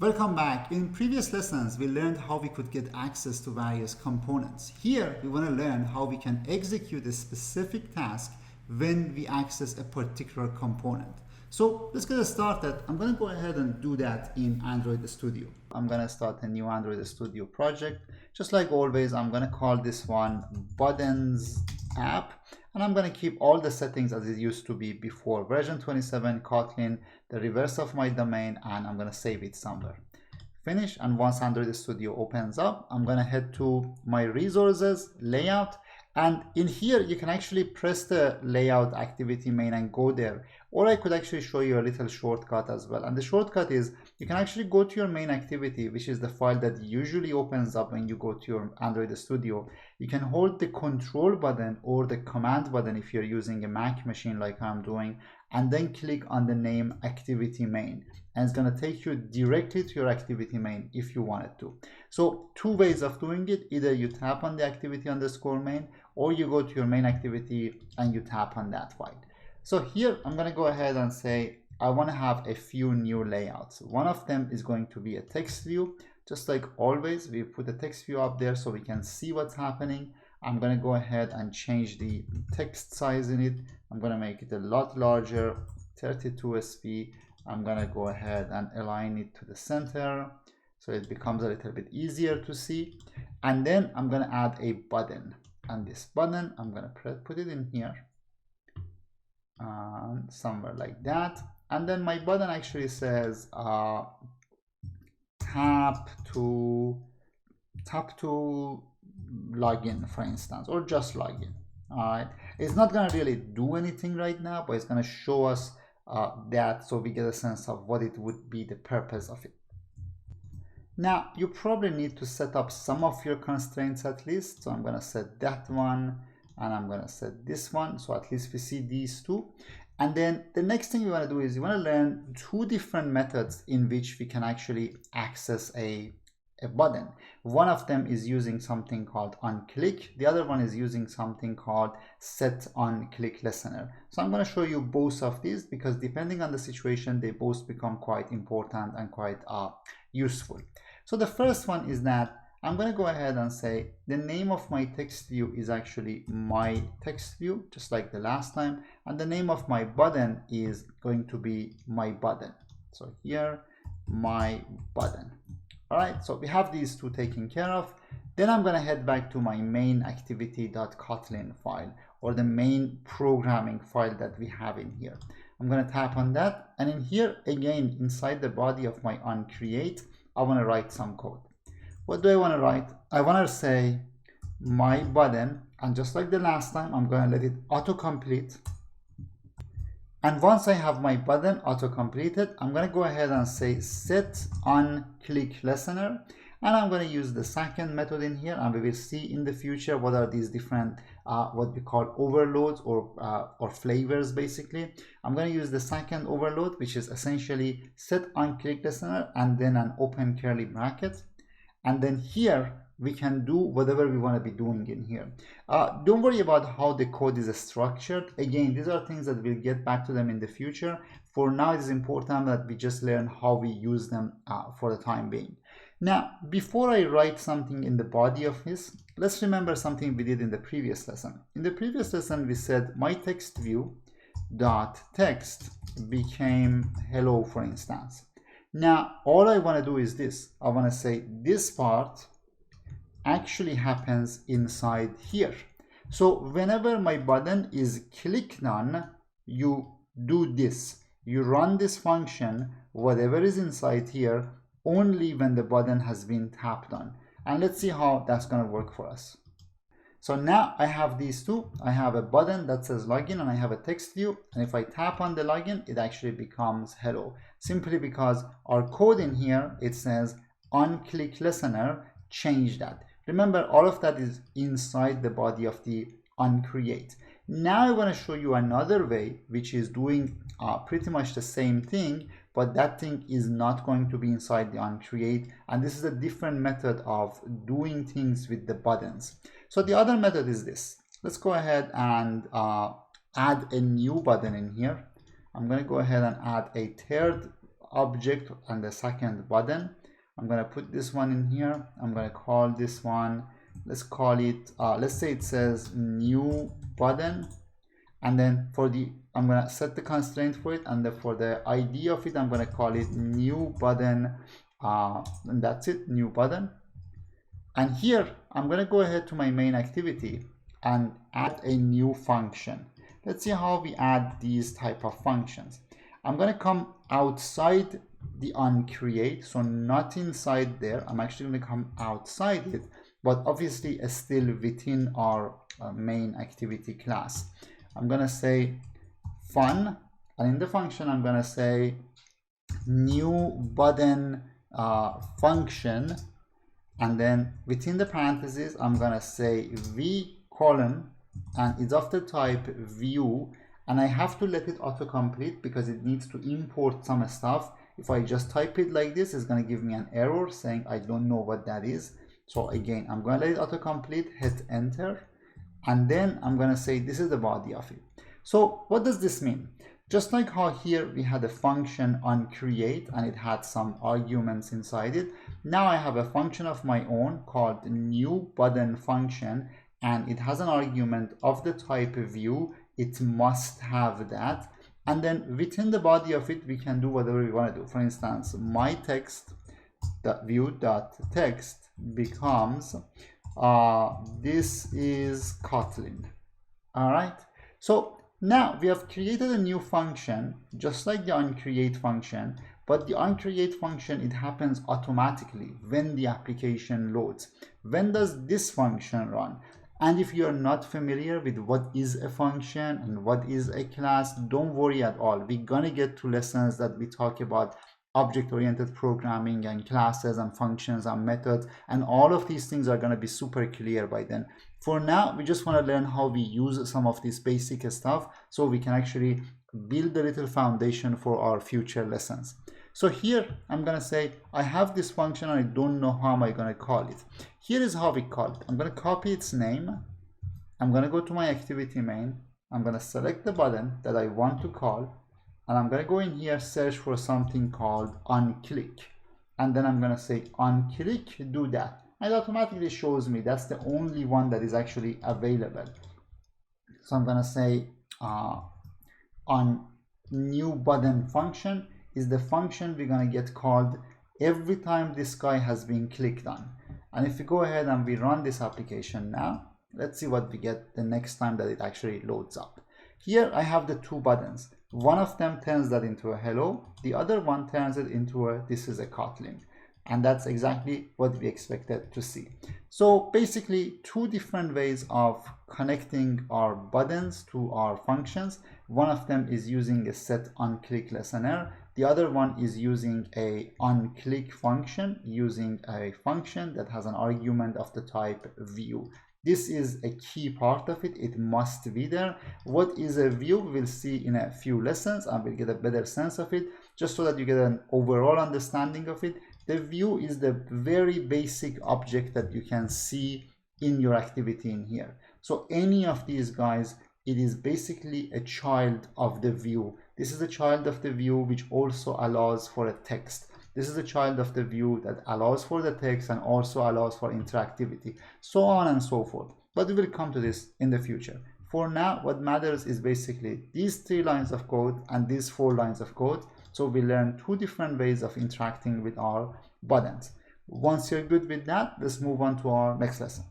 Welcome back. In previous lessons, we learned how we could get access to various components. Here, we want to learn how we can execute a specific task when we access a particular component. So let's get started. I'm going to go ahead and do that in Android Studio. I'm going to start a new Android Studio project. Just like always, I'm going to call this one Buttons App. And I'm going to keep all the settings as it used to be before. Version 27, Kotlin, the reverse of my domain, and I'm going to save it somewhere. Finish, and once Android Studio opens up, I'm going to head to my resources, layout, and in here you can actually press the layout activity main and go there. Or I could actually show you a little shortcut as well. And the shortcut is you can actually go to your main activity, which is the file that usually opens up when you go to your Android Studio. You can hold the control button or the command button if you're using a Mac machine like I'm doing, and then click on the name activity main. And it's going to take you directly to your activity main if you wanted to. So two ways of doing it: either you tap on the activity underscore main, or you go to your main activity and you tap on that file. So here I'm going to go ahead and say I want to have a few new layouts. One of them is going to be a text view. Just like always, we put the text view up there so we can see what's happening. I'm going to go ahead and change the text size in it. I'm going to make it a lot larger, 32 sp. I'm going to go ahead and align it to the center so it becomes a little bit easier to see. And then I'm going to add a button. And this button, I'm going to put it in here. Somewhere like that. And then my button actually says tap to login, for instance, or just login. All right, it's not going to really do anything right now, but it's going to show us that so we get a sense of what it would be the purpose of it. Now you probably need to set up some of your constraints at least. So I'm going to set that one, and I'm going to set this one, so at least we see these two. And then the next thing you want to do is you want to learn two different methods in which we can actually access a button. One of them is using something called onClick. The other one is using something called set onClick listener. So I'm going to show you both of these because depending on the situation, they both become quite important and quite useful. So the first one is that I'm going to go ahead and say the name of my text view is actually my text view, just like the last time. And the name of my button is going to be my button. So here, my button. All right, so we have these two taken care of. Then I'm going to head back to my main activity.kotlin file, or the main programming file that we have in here. I'm going to tap on that. And in here, again, inside the body of my onCreate, I want to write some code. What do I want to write? I want to say my button, and just like the last time, I'm going to let it autocomplete. And once I have my button auto-completed, I'm going to go ahead and say set onClick listener. And I'm going to use the second method in here, and we will see in the future what are these different, what we call overloads or flavors basically. I'm going to use the second overload, which is essentially set onClick listener and then an open curly bracket. And then here we can do whatever we want to be doing in here. Don't worry about how the code is structured. Again, these are things that we'll get back to them in the future. For now, it is important that we just learn how we use them for the time being. Now, before I write something in the body of this, let's remember something we did in the previous lesson. In the previous lesson, we said my text view dot text became hello, for instance. Now, all I want to do is this. I want to say this part actually happens inside here. So whenever my button is clicked on, you do this. You run this function, whatever is inside here, only when the button has been tapped on. And let's see how that's going to work for us. So now I have these two. I have a button that says login and I have a text view. And if I tap on the login, it actually becomes hello. Simply because our code in here, it says onClick listener, change that. Remember, all of that is inside the body of the onCreate. Now I want to show you another way, which is doing pretty much the same thing, but that thing is not going to be inside the onCreate. And this is a different method of doing things with the buttons. So the other method is this. Let's go ahead and add a new button in here. I'm going to go ahead and add a third object and the second button. I'm going to put this one in here. I'm going to call this one, let's call it, let's say it says new button. And then for the, I'm going to set the constraint for it, and for the ID of it, I'm going to call it new button, and that's it, new button. And here I'm going to go ahead to my main activity and add a new function. Let's see how we add these type of functions. I'm going to come outside the onCreate, so not inside there. I'm actually going to come outside it, but obviously still within our main activity class. I'm going to say fun, and in the function I'm going to say new button function, and then within the parentheses I'm going to say v colon, and it's of the type view, and I have to let it autocomplete because it needs to import some stuff. If I just type it like this, it's going to give me an error saying I don't know what that is. So again, I'm going to let it autocomplete, hit enter, and then I'm going to say this is the body of it. So what does this mean? Just like how here we had a function on create and it had some arguments inside it, now I have a function of my own called new button function, and it has an argument of the type view. It must have that, and then within the body of it we can do whatever we want to do. For instance, my text view.text becomes this is Kotlin. All right, so now we have created a new function just like the onCreate function, but the onCreate function, it happens automatically when the application loads. When does this function run? And if you're not familiar with what is a function and what is a class, don't worry at all. We're gonna get to lessons that we talk about object-oriented programming and classes and functions and methods, and all of these things are going to be super clear by then. For now, we just want to learn how we use some of this basic stuff so we can actually build a little foundation for our future lessons. So here I'm going to say I have this function and I don't know how am I going to call it. Here is how we call it. I'm going to copy its name. I'm going to go to my activity main. I'm going to select the button that I want to call, and I'm going to go in here, search for something called onClick, and then I'm going to say onClick, do that, and it automatically shows me that's the only one that is actually available. So I'm going to say on new button function is the function we're going to get called every time this guy has been clicked on. And if we go ahead and we run this application now, let's see what we get the next time that it actually loads up. Here I have the two buttons. One of them turns that into a hello, the other one turns it into a this is a Kotlin, and that's exactly what we expected to see. So basically two different ways of connecting our buttons to our functions. One of them is using a set onClick listener, the other one is using a onClick function using a function that has an argument of the type view. This is a key part of it. It must be there. What is a view? We'll see in a few lessons and we'll get a better sense of it, just so that you get an overall understanding of it. The view is the very basic object that you can see in your activity in here. So any of these guys, it is basically a child of the view. This is a child of the view which also allows for a text. This is a child of the view that allows for the text and also allows for interactivity, so on and so forth. But we will come to this in the future. For now, what matters is basically these 3 lines of code and these 4 lines of code. So we learn 2 different ways of interacting with our buttons. Once you're good with that, let's move on to our next lesson.